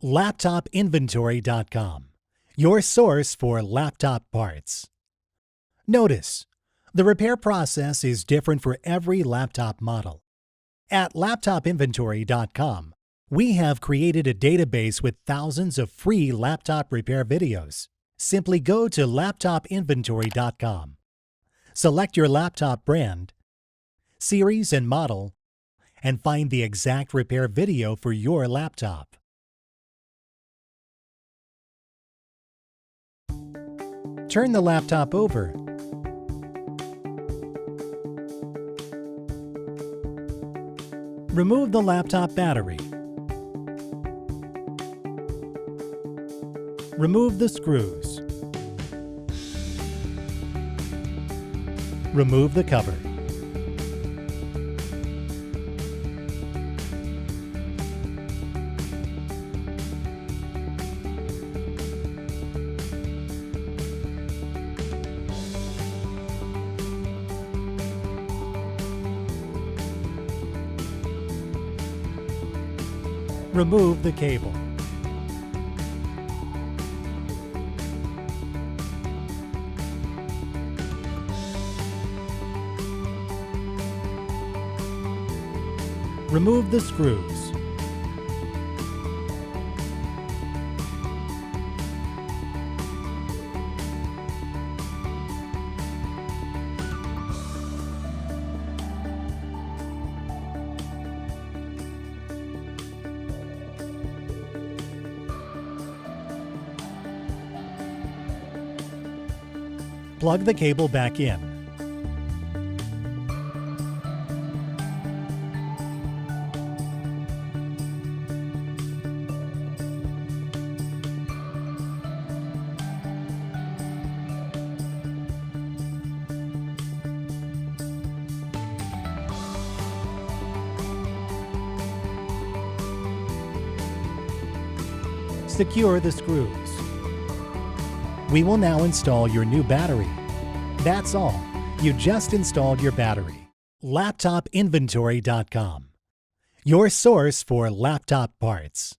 LaptopInventory.com, your source for laptop parts. Notice, the repair process is different for every laptop model. At LaptopInventory.com, we have created a database with thousands of free laptop repair videos. Simply go to LaptopInventory.com. Select your laptop brand, series, and model, and find the exact repair video for your laptop. Turn the laptop over. Remove the laptop battery. Remove the screws. Remove the cover. Remove the cable. Remove the screws. Plug the cable back in. Secure the screws. We will now install your new battery. That's all. You just installed your battery. LaptopInventory.com, your source for laptop parts.